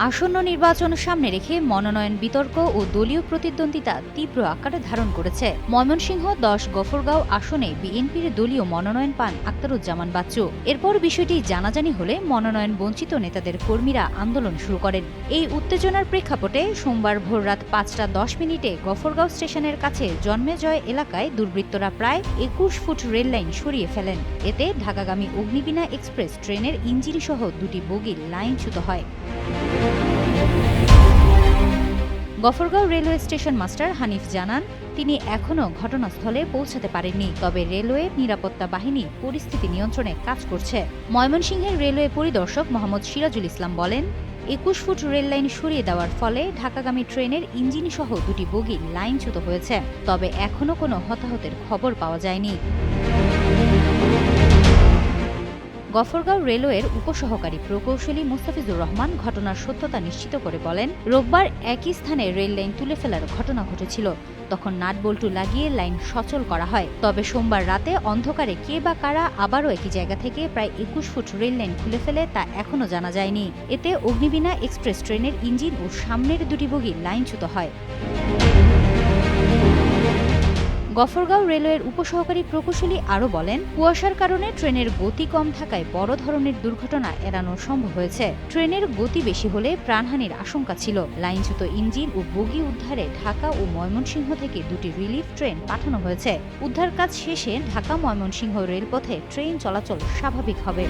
আসন্ন নির্বাচন সামনে রেখে মনোনয়ন বিতর্ক ও দলীয় প্রতিদ্বন্দ্বিতা তীব্র আকারে ধারণ করেছে। ময়মনসিংহ ১০ গফরগাঁও আসনে বিএনপির দলীয় মনোনয়ন পান আক্তারুজ্জামান বাচ্চু। এরপর বিষয়টি জানাজানি হলে মনোনয়ন বঞ্চিত নেতাদের কর্মীরা আন্দোলন শুরু করেন। এই উত্তেজনার প্রেক্ষাপটে সোমবার ভোররাত ৫টা ১০ মিনিটে গফরগাঁও স্টেশনের কাছে জন্মেজয় এলাকায় দুর্বৃত্তরা প্রায় ২১ ফুট রেললাইন সরিয়ে ফেলেন। এতে ঢাকাগামী অগ্নিবীণা এক্সপ্রেস ট্রেনের ইঞ্জিনসহ দুটি বগি লাইনচ্যুত হয়। Gafargaon railway station master Hanif জানান, তিনি এখনও ঘটনাস্থলে পৌঁছাতে পারেননি, তবে রেলওয়ে নিরাপত্তা বাহিনী পরিস্থিতি নিয়ন্ত্রণে কাজ করছে। ময়মনসিংহের রেলওয়ে পরিদর্শক মোহাম্মদ সিরাজুল ইসলাম বলেন, ২১ ফুট রেললাইন সরিয়ে দেওয়ার ফলে ঢাকাগামী ট্রেনের ইঞ্জিনসহ দুটি বগি লাইনচ্যুত হয়েছে, তবে এখনও কোনো হতাহতের খবর পাওয়া যায়নি। গফরগাঁও রেলওয়ের উপসহকারী প্রকৌশলী মুস্তাফিজুর রহমান ঘটনার সত্যতা নিশ্চিত করে বলেন, রোববার একই স্থানে রেল লাইন তুলে ফেলার ঘটনা ঘটেছিল। তখন নাটবল্টু লাগিয়ে লাইন সচল করা হয়। তবে সোমবার রাতে অন্ধকারে কে বা কারা আবারও একই জায়গা থেকে প্রায় ২১ ফুট রেল লাইন খুলে ফেলে তা এখনও জানা যায়নি। এতে অগ্নিবীণা এক্সপ্রেস ট্রেনের ইঞ্জিন ও সামনের দুটি বগি লাইনচ্যুত হয়। গফরগাঁও রেলওয়ের উপসহকারী প্রকৌশলী আরও বলেন, কুয়াশার কারণে ট্রেনের গতি কম থাকায় বড় ধরনের দুর্ঘটনা এড়ানো সম্ভব হয়েছে। ট্রেনের গতি বেশি হলে প্রাণহানির আশঙ্কা ছিল। লাইনচ্যুত ইঞ্জিন ও বগি উদ্ধারে ঢাকা ও ময়মনসিংহ থেকে দুটি রিলিফ ট্রেন পাঠানো হয়েছে। উদ্ধার কাজ শেষে ঢাকা ময়মনসিংহ রেলপথে ট্রেন চলাচল স্বাভাবিক হবে।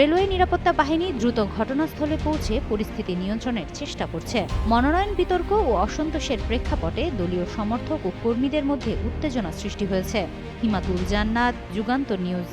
রেলওয়ে নিরাপত্তা বাহিনী দ্রুত ঘটনাস্থলে পৌঁছে পরিস্থিতি নিয়ন্ত্রণের চেষ্টা করছে। মনোনয়ন বিতর্ক ও অসন্তোষের প্রেক্ষাপটে দলীয় সমর্থক ও কর্মীদের মধ্যে উত্তেজনা সৃষ্টি হয়েছে। হিমাতুল জান্নাত, যুগান্তর নিউজ।